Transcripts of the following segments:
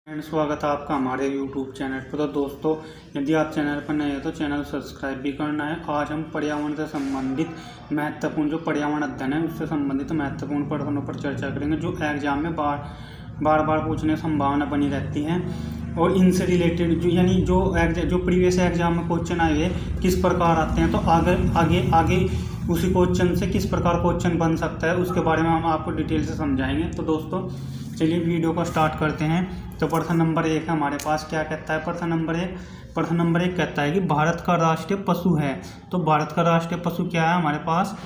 And स्वागत है आपका हमारे YouTube चैनल पर। तो दोस्तों, यदि आप चैनल पर नए हैं तो चैनल सब्सक्राइब भी करना है। आज हम पर्यावरण से संबंधित महत्वपूर्ण जो पर्यावरण अध्ययन है उससे संबंधित महत्वपूर्ण प्रश्नों पर चर्चा करेंगे जो एग्जाम में बार बार पूछने की संभावना बनी रहती है। और इनसे रिलेटेड जो प्रीवियस एग्जाम में क्वेश्चन आए हुए किस प्रकार आते हैं, तो आगे उसी क्वेश्चन से किस प्रकार क्वेश्चन बन सकता है उसके बारे में हम आपको डिटेल से समझाएंगे। तो दोस्तों चलिए वीडियो को स्टार्ट करते हैं। तो प्रश्न नंबर 1 है हमारे पास, क्या कहता है प्रश्न नंबर एक कहता है कि भारत का राष्ट्रीय पशु है। तो भारत का राष्ट्रीय पशु क्या है, हमारे पास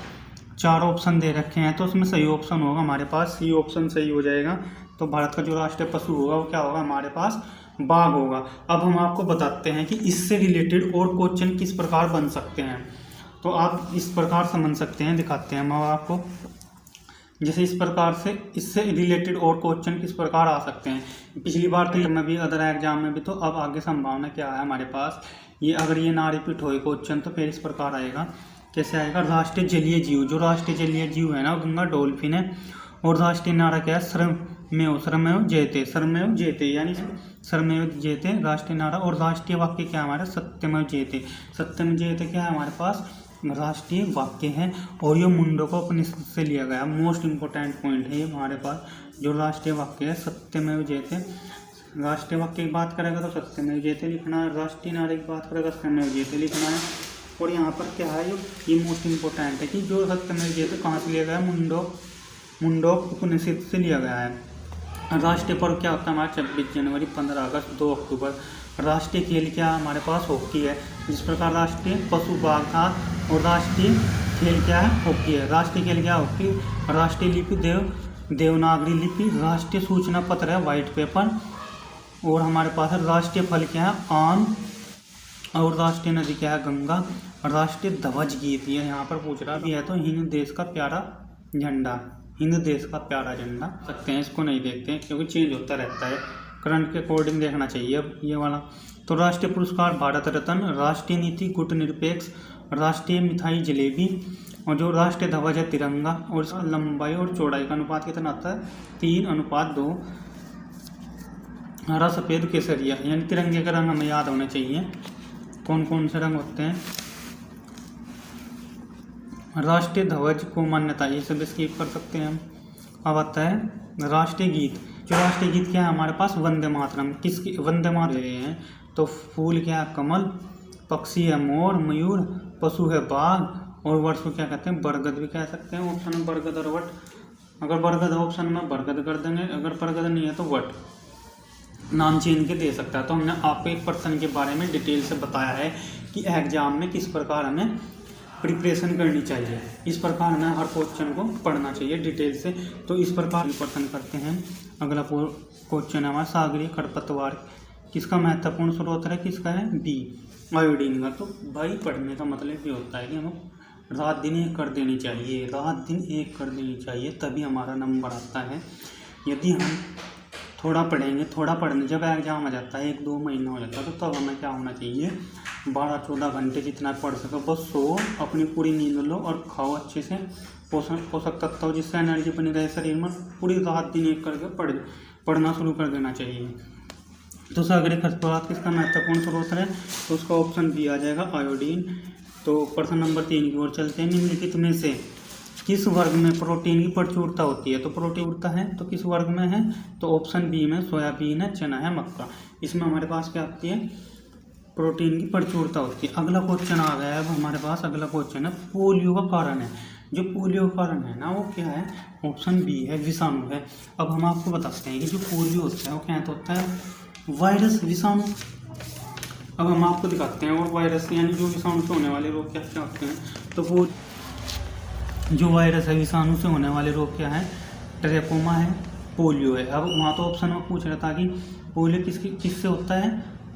4 ऑप्शन दे रखे हैं। तो उसमें सही ऑप्शन होगा हमारे पास सी ऑप्शन सही हो जाएगा। तो भारत का जो राष्ट्रीय पशु होगा वो क्या होगा, हमारे पास बाघ होगा। अब हम आपको बताते हैं कि इससे रिलेटेड और क्वेश्चन किस प्रकार बन सकते हैं। तो आप इस प्रकार समझ सकते हैं, दिखाते हैं हम आपको। जैसे इस प्रकार से इससे रिलेटेड और क्वेश्चन किस प्रकार आ सकते हैं। पिछली बार तो में भी, अदर एग्जाम में भी, तो अब आगे संभावना क्या है हमारे पास, ये अगर ये ना रिपीट हो क्वेश्चन तो फिर इस प्रकार आएगा। कैसे आएगा, राष्ट्रीय जलीय जीव, जो राष्ट्रीय जलीय जीव है ना गंगा डॉल्फिन है। और राष्ट्रीय नारा क्या है, श्रमेव जयते यानी श्रमेव जयते राष्ट्रीय नारा। और राष्ट्रीय वाक्य क्या है हमारा, सत्यमेव जयते क्या है हमारे पास, राष्ट्रीय वाक्य है। और ये मुंडको उपनिषद से लिया गया मोस्ट इंपॉर्टेंट पॉइंट है ये हमारे पास। जो राष्ट्रीय वाक्य है सत्यमेव जयते, राष्ट्रीय वाक्य की बात करेगा तो सत्यमेव जयते लिखना है, राष्ट्रीय नारे की बात करेगा सत्यमेव जयते लिखना है। और यहाँ पर क्या है, ये मोस्ट इंपॉर्टेंट है कि जो सत्यमेव जयते कहाँ से लिया गया है, मुंडोक उपनिषद से लिया गया है। राष्ट्रीय पर्व क्या होता है हमारा, 26 जनवरी, 15 अगस्त, 2 अक्टूबर। राष्ट्रीय खेल क्या हमारे पास, हॉकी है। जिस प्रकार राष्ट्रीय पशु बाघ था और राष्ट्रीय खेल क्या है, हॉकी है। राष्ट्रीय खेल क्या है, हॉकी। राष्ट्रीय लिपि देवनागरी लिपि। राष्ट्रीय सूचना पत्र है, व्हाइट पेपर। और हमारे पास है राष्ट्रीय फल क्या है, आम। और राष्ट्रीय नदी क्या है, गंगा। राष्ट्रीय ध्वज गीत ये यहाँ पर पूछ रहा भी है, तो हिंद देश का प्यारा झंडा, हिंद देश का प्यारा झंडा सकते हैं। इसको नहीं देखते हैं क्योंकि चेंज होता रहता है, करंट के अकॉर्डिंग देखना चाहिए अब ये वाला। तो राष्ट्रीय पुरस्कार भारत रत्न। राष्ट्रीय नीति गुटनिरपेक्ष। राष्ट्रीय मिठाई जलेबी। और जो राष्ट्रीय ध्वज है तिरंगा। और इसका लंबाई और चौड़ाई का अनुपात कितना आता है, 3:2। हरा सफ़ेद केसरिया, यानी तिरंगे का रंग हमें याद होने चाहिए, कौन कौन से रंग होते हैं। राष्ट्रीय ध्वज को मान्यता, ये सब स्किप कर सकते हैं हम। अब आता है राष्ट्रीय गीत। जो राष्ट्रीय गीत क्या है हमारे पास, वंदे मातरम। किसकी वंदे मातरम हैं, तो फूल क्या है, कमल। पक्षी है मोर, मयूर। पशु है बाघ। और वर्ष को क्या कहते हैं, बरगद भी कह सकते हैं। ऑप्शन में बरगद और वट, अगर बरगद ऑप्शन में बरगद कर देंगे, अगर बरगद नहीं है तो वट नाम चेंज के दे सकता है। तो हमने आपको एक पर्सन के बारे में डिटेल से बताया है कि एग्जाम में किस प्रकार हमें प्रिपरेशन करनी चाहिए। इस प्रकार हमें हर क्वेश्चन को पढ़ना चाहिए डिटेल से। तो इस प्रकार पर्सन करते हैं। अगला क्वेश्चन है हमारा, सागरीय खरपतवार किसका महत्वपूर्ण स्रोत है, किसका है, बी, आयोडीन का। तो भाई पढ़ने का मतलब ये होता है कि हमें रात दिन एक कर देनी चाहिए, तभी हमारा नंबर आता है। यदि हम थोड़ा पढ़ने जब एग्जाम आ जाता है, 1-2 महीना हो जाता है, तो तब हमें क्या होना चाहिए, 12-14 घंटे जितना पढ़ सको बस सो, अपनी पूरी नींद लो और खाओ अच्छे से, पोषक तत्व जिससे एनर्जी बनी रहे शरीर में। पूरी रात दिन एक करके पढ़ना शुरू कर देना चाहिए। तो सागरीय खरपतवार किसका महत्वपूर्ण स्रोत है, तो उसका ऑप्शन बी आ जाएगा, आयोडीन। तो प्रश्न नंबर 3 की ओर चलते हैं। निम्नलिखित में से किस वर्ग में प्रोटीन की प्रचुरता होती है, तो प्रोटीन उड़ता है तो किस वर्ग में है, तो ऑप्शन बी में सोयाबीन है, चना है, मक्का। इसमें हमारे पास क्या आती है, प्रोटीन की प्रचुरता होती है। अगला क्वेश्चन आ गया है, अब हमारे पास अगला क्वेश्चन है, पोलियो का कारण है। जो पोलियो का कारण है ना वो क्या है, ऑप्शन बी है, विषाणु है। अब हम आपको बताते हैं कि जो पोलियो होता है वो क्या होता है, वायरस, विषाणु। अब हम आपको दिखाते हैं, और वायरस यानी जो विषाणु से होने वाले रोग क्या क्या होते हैं। तो वो जो वायरस है, विषाणु से होने वाले रोग क्या है, ट्रेकोमा है, पोलियो है। अब वहाँ तो ऑप्शन में पूछ रहा था कि पोलियो किससे होता है,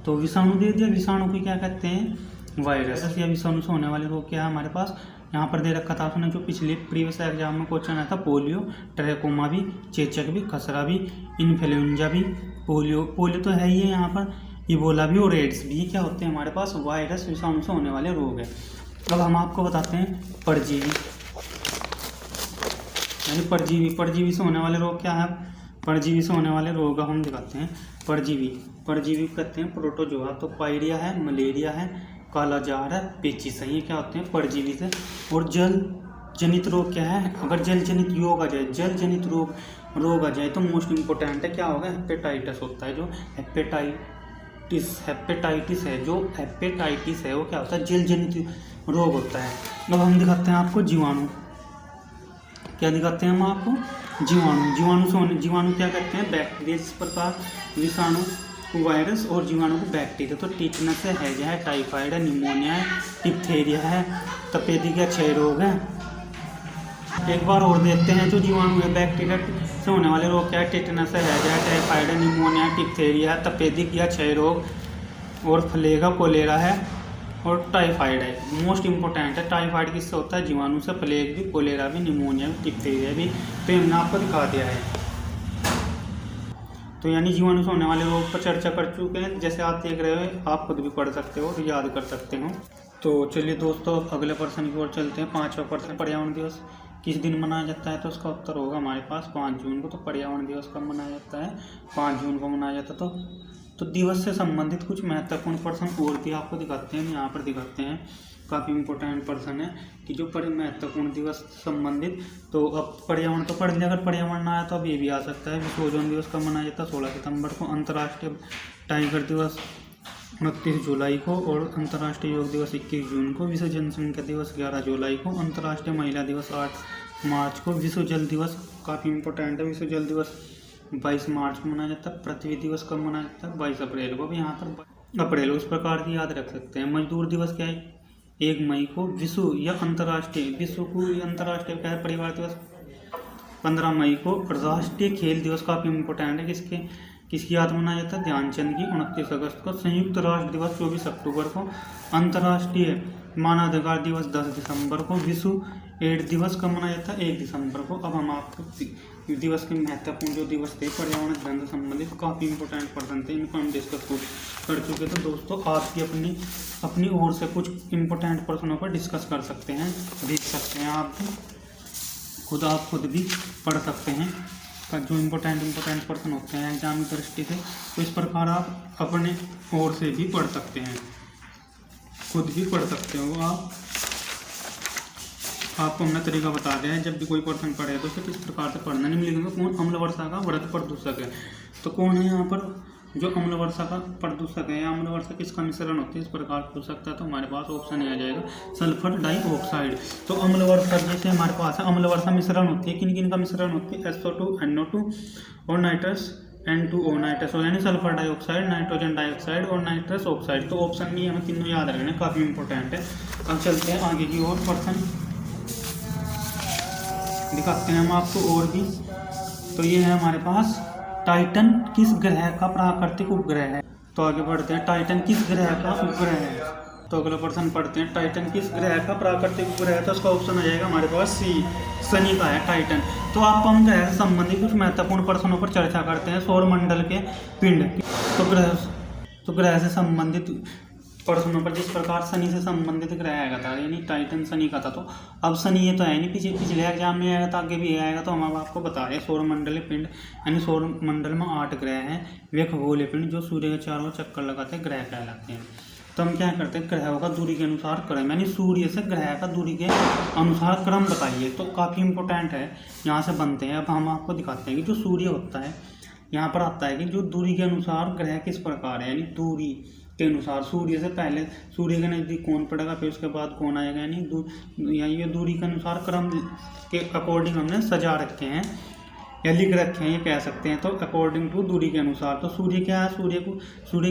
तो विषाणु दे दिया। विषाणु को क्या कहते हैं, वायरस या विषाणु से होने वाले रोग क्या है हमारे पास, यहाँ पर दे रखा था उसने, जो पिछले प्रीवियस एग्जाम में क्वेश्चन आया था, पोलियो, ट्रेकोमा भी, चेचक भी, खसरा भी, इन्फ्लुएंजा भी। पोलियो तो है ही है यहाँ पर, इबोला भी और एड्स भी, क्या होते हैं हमारे पास, वायरस, विषाणु से होने वाले रोग है। अब हम आपको बताते हैं परजीवी, यानी परजीवी से होने वाले रोग क्या है, परजीवी से होने वाले रोग हम दिखाते हैं। परजीवी, परजीवी कहते हैं प्रोटोजोआ। तो पायरिया है, मलेरिया है, कालाजार है, पेचिस है, ये क्या होते हैं परजीवी से। और जल जनित रोग क्या है, अगर जल जनित योग आ जाए, जल जनित रोग आ जाए तो मोस्ट इम्पोर्टेंट है क्या होगा, हेपेटाइटिस होता है। जो हेपेटाइटिस है, जो हेपेटाइटिस है वो क्या होता है, जल जनित रोग होता है। अब हम दिखाते हैं आपको जीवाणु, क्या दिखाते हैं हम आपको, जीवाणु क्या कहते हैं, बैक्टीरिया। जिस प्रकार विषाणु को वायरस और जीवाणु को बैक्टीरिया। तो टीटनस है, हैजा है, टाइफाइड है, निमोनिया है, डिप्थीरिया है, तपेदिक या क्षय रोग है। एक बार और देखते हैं जो जीवाणु है, बैक्टीरिया से होने वाले रोग क्या है, टिटनस है, हैजा है, टाइफाइड है, निमोनिया, डिप्थीरिया है, तपेदिक या क्षय रोग और फ्लेगा कोलेरा है और टाइफाइड है। मोस्ट इंपॉर्टेंट है, टाइफाइड किससे होता है, जीवाणु से, प्लेग भी, कोलेरा भी, निमोनिया भी, डिप्थीरिया भी। तो हमने आपको दिखा दिया है। तो यानी जीवाणु से होने वाले रोग पर चर्चा कर चुके हैं। जैसे आप देख रहे हो, आप खुद भी पढ़ सकते हो और याद कर सकते हो। तो चलिए दोस्तों, अगले प्रश्न की ओर चलते हैं। 5वां प्रश्न, पर्यावरण दिवस किस दिन मनाया जाता है। तो उसका उत्तर होगा हमारे पास 5 जून को। तो पर्यावरण दिवस कब मनाया जाता है, 5 जून को मनाया जाता है। तो दिवस से संबंधित कुछ महत्वपूर्ण प्रश्न और भी आपको दिखाते हैं, यहाँ पर दिखाते हैं। काफ़ी इंपॉर्टेंट प्रश्न है कि जो महत्वपूर्ण दिवस संबंधित। तो अब पर्यावरण तो पढ़ लिया, अगर पर्यावरण आया तो अब ये भी आ सकता है। विश्व ओजोन दिवस कब मनाया जाता है, 16 सितंबर को। अंतर्राष्ट्रीय टाइगर दिवस 29 जुलाई को। और अंतर्राष्ट्रीय योग दिवस 21 जून को। विश्व जनसंख्या दिवस 11 जुलाई को। अंतर्राष्ट्रीय महिला दिवस 8 मार्च को। विश्व जल दिवस काफ़ी इंपॉर्टेंट है, विश्व जल दिवस 22 मार्च को मनाया जाता है। पृथ्वी दिवस कब मनाया जाता है, 22 अप्रैल को। भी यहाँ पर अप्रैल उस प्रकार की याद रख सकते हैं। मजदूर दिवस क्या है, 1 मई को। विश्व या अंतर्राष्ट्रीय, विश्व को अंतर्राष्ट्रीय क्या है, परिवार दिवस 15 मई को। राष्ट्रीय खेल दिवस काफ़ी इंपॉर्टेंट है, किसकी याद मनाया जाता है, ध्यानचंद की, 29 अगस्त को। संयुक्त राष्ट्र दिवस 24 अक्टूबर को। अंतर्राष्ट्रीय मानवाधिकार दिवस 10 दिसंबर को। विश्व एड्स दिवस कब मनाया जाता है, 1 दिसंबर को। अब हम आपको दिवस के महत्वपूर्ण जो दिवस थे पर्यावरण अध्ययन से संबंधित काफ़ी इंपॉर्टेंट पर्सन थे, इनको हम डिस्कस कर चुके। तो दोस्तों आप भी अपनी ओर से कुछ इंपॉर्टेंट प्रश्नों पर डिस्कस कर सकते हैं, देख सकते हैं। आप खुद भी पढ़ सकते हैं जो इम्पोर्टेंट प्रश्न होते हैं एग्जाम की दृष्टि से। तो इस प्रकार आप अपने ओर से भी पढ़ सकते हैं, खुद भी पढ़ सकते हो। आपको हमने तरीका बता दिया है, जब भी कोई प्रश्न पढ़े तो उसे किस प्रकार से पढ़ना। नहीं मिलेगा कौन अम्ल वर्षा का व्रत प्रदूषक है, तो कौन है यहाँ पर जो अम्ल वर्षा का प्रदूषक है, या अम्ल वर्षा किसका मिश्रण होती है, इस प्रकार पूछ सकता है। तो हमारे पास ऑप्शन आ जाएगा सल्फर डाइऑक्साइड। तो अम्ल वर्षा जैसे हमारे पास है, अम्ल वर्षा मिश्रण होती है, किन किन का मिश्रण होती है, SO2 NO2 और नाइट्रस N2O नाइट्रस, यानी सल्फर डाइऑक्साइड, नाइट्रोजन डाइऑक्साइड और नाइट्रस ऑक्साइड। तो ऑप्शन में हमें तीनों याद रखना, काफ़ी इंपॉर्टेंट है। अब चलते हैं आगे की ओर, प्रश्न दिखाते हैं हम आपको और भी। तो ये है हमारे पास, टाइटन किस ग्रह का प्राकृतिक उपग्रह है। तो आगे बढ़ते हैं, टाइटन किस ग्रह का उपग्रह है। तो अगला प्रश्न पढ़ते हैं, टाइटन किस ग्रह का प्राकृतिक उपग्रह है। तो उसका ऑप्शन आ जाएगा हमारे पास सी, शनि का है टाइटन। तो आपको हम ग्रह से संबंधित कुछ महत्वपूर्ण प्रश्नों पर चर्चा करते हैं। सौरमंडल के पिंड, तो ग्रह से संबंधित प्रश्नों पर, जिस प्रकार शनि से संबंधित ग्रह आएगा था, यानी टाइटन शनि का था। तो अब शनि ये तो है नहीं, पिछले एग्जाम में आएगा था, आगे भी आएगा। तो हम अब आपको बता रहे हैं सौरमंडलीय पिंड, यानी सौरमंडल में 8 ग्रह हैं। वे खगोलीय पिंड जो सूर्य के चारों चक्कर लगाते हैं, ग्रह कहलाते हैं। तो हम क्या करते हैं, ग्रहों का दूरी के अनुसार क्रम, यानी सूर्य से ग्रह का दूरी के अनुसार क्रम बताइए। तो काफ़ी इंपॉर्टेंट है, यहाँ से बनते हैं। अब हम आपको दिखाते हैं कि जो सूर्य होता है, यहाँ पर आता है कि जो दूरी के अनुसार ग्रह किस प्रकार है, यानी दूरी के अनुसार सूर्य से पहले, सूर्य के नज़दीक कौन पड़ेगा, फिर उसके बाद कौन आएगा, यानी ये दूरी के अनुसार क्रम के अकॉर्डिंग हमने सजा रखे हैं या लिख रखे हैं, ये कह सकते हैं। तो अकॉर्डिंग टू दूरी के अनुसार। तो सूर्य क्या है, सूर्य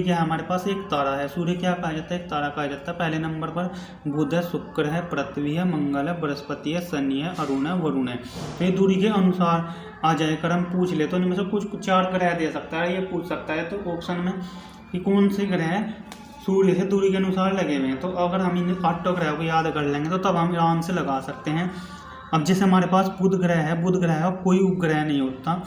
क्या है, हमारे पास एक तारा है। सूर्य क्या कहा जाता है, एक तारा कहा जाता है। पहले नंबर पर बुध है, शुक्र है, पृथ्वी है, मंगल है, बृहस्पति है, शनि है, अरुण है, वरुण है। तो ये दूरी के अनुसार आ जाए, कर हम पूछ ले तो इनमें से कुछ 4 ग्रह दे सकता है, ये पूछ सकता है। तो ऑप्शन में कि कौन से ग्रह सूर्य से दूरी के अनुसार लगे हुए हैं। तो अगर हम इन 8 ग्रहों को याद कर लेंगे तो तब हम आराम से लगा सकते हैं। अब जैसे हमारे पास बुध ग्रह है, बुध ग्रह का कोई उपग्रह नहीं होता,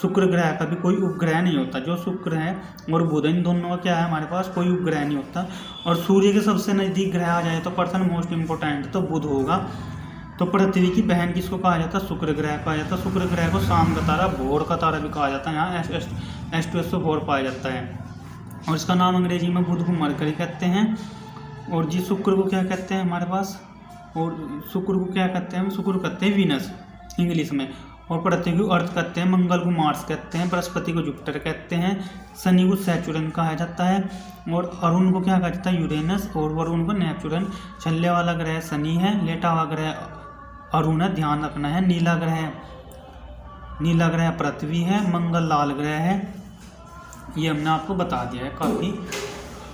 शुक्र ग्रह का भी कोई उपग्रह नहीं होता। जो शुक्र है और बुध, इन दोनों का क्या है, हमारे पास कोई उपग्रह नहीं होता। और सूर्य के सबसे नज़दीक ग्रह आ जाए तो पर्सन मोस्ट इम्पोर्टेंट तो बुध होगा। तो पृथ्वी की बहन किसको कहा जाता है? शुक्र ग्रह कहा जाता है। शुक्र ग्रह को शाम का तारा, भोर का तारा भी कहा जाता है। यहाँ H2SO4 पाया जाता है। और इसका नाम अंग्रेजी में बुध को मरकरी कहते हैं। और जी शुक्र को क्या कहते हैं हमारे पास? और शुक्र को क्या कहते हैं? हम शुक्र कहते हैं वीनस इंग्लिश में। और पृथ्वी को अर्थ कहते हैं, मंगल को मार्स कहते हैं, बृहस्पति को जुपिटर कहते हैं, शनि को सैचुरन कहा जाता है, और अरुण को क्या कहा जाता है? यूरेनस, और वरुण को नेपचुरन। चलने वाला ग्रह शनि है, लेटा हुआ ग्रह अरुण है, ध्यान रखना है। नीला ग्रह पृथ्वी है, मंगल लाल ग्रह है। ये हमने आपको बता दिया है, काफ़ी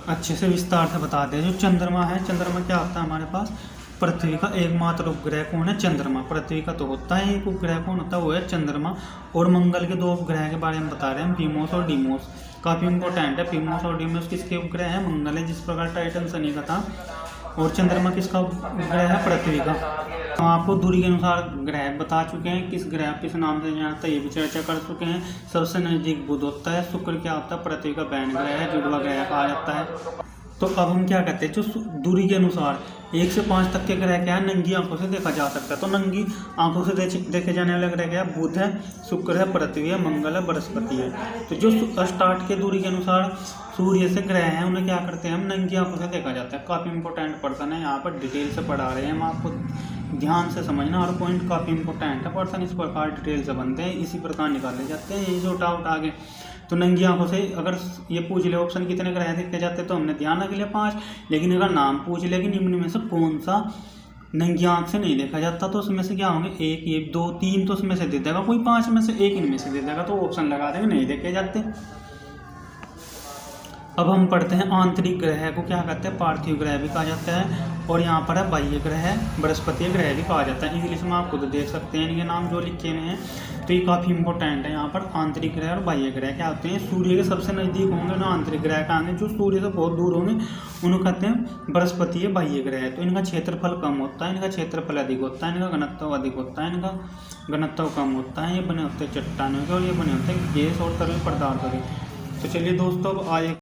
अच्छे से विस्तार से बता दिया। जो चंद्रमा है, चंद्रमा क्या होता है हमारे पास? पृथ्वी का एकमात्र उपग्रह कौन है? चंद्रमा। पृथ्वी का तो होता है एक उपग्रह, कौन होता है? वो है चंद्रमा। और मंगल के 2 उपग्रह के बारे में बता रहे हैं, पीमोस और डीमोस। काफ़ी इंपॉर्टेंट है। पीमोस और डीमोस किसके उपग्रह है? मंगल है, जिस प्रकार टाइटन शनि का था। और चंद्रमा किसका उपग्रह है? पृथ्वी का। हम आपको दूरी के अनुसार ग्रह बता चुके हैं, किस ग्रह किस नाम से जानता है ये भी चर्चा कर चुके हैं। सबसे नज़दीक बुध होता है। शुक्र क्या होता है? पृथ्वी का बहन ग्रह है, जुड़वा ग्रह कहा जाता है। तो अब हम क्या कहते हैं? जो दूरी के अनुसार 1 से 5 तक के ग्रह क्या है? नंगी आंखों से देखा जा सकता है। तो नंगी आंखों से देखे जाने वाला ग्रह क्या है? बुध है, शुक्र है, पृथ्वी है, मंगल है, बृहस्पति है। तो जो स्टार्ट के दूरी के अनुसार सूर्य से ग्रह हैं, उन्हें क्या करते हैं हम? नंगी आंखों से देखा जाता है। काफ़ी इंपॉर्टेंट पर्सन है, यहाँ पर डिटेल से पढ़ा रहे हैं हम आपको, ध्यान से समझना। और पॉइंट काफ़ी इंपॉर्टेंट है। पर्सन इस प्रकार डिटेल से बनते हैं, इसी प्रकार निकाले जाते हैं। ये जो डाउट आगे तो नंगी आंखों से अगर ये पूछ ले ऑप्शन कितने ग्रह देखे जाते तो हमने ध्यान रख लिया 5। लेकिन अगर नाम पूछ ले कि निम्न में से कौन सा नंगी आंख से नहीं देखा जाता, तो उसमें से क्या होंगे? 1, 1, 2, 3 तो उसमें से दे देगा कोई, 5 में से 1 इनमें से दे देगा, तो ऑप्शन लगा देंगे नहीं देखे जाते। अब हम पढ़ते हैं आंतरिक ग्रह को क्या कहते हैं? पार्थिव ग्रह भी कहा जाता है। और यहाँ पर है बाह्य ग्रह, बृहस्पति ग्रह भी कहा जाता है। इंग्लिश में आप खुद देख सकते हैं इनके नाम जो लिखे हुए हैं। तो ये काफ़ी इंपॉर्टेंट है। यहाँ पर आंतरिक ग्रह और बाह्य ग्रह क्या होते हैं? सूर्य के सबसे नज़दीक होंगे ना आंतरिक ग्रह कहेंगे, जो सूर्य से बहुत दूर होंगे उन्हें कहते हैं बृहस्पति बाह्य ग्रह। तो इनका क्षेत्रफल कम होता है, इनका क्षेत्रफल अधिक होता है, इनका घनत्व अधिक होता है, इनका घनत्व कम होता है। ये बने होते हैं चट्टानों के, और ये बने होते हैं गैस और तरल पदार्थों के। तो चलिए दोस्तों, अब आए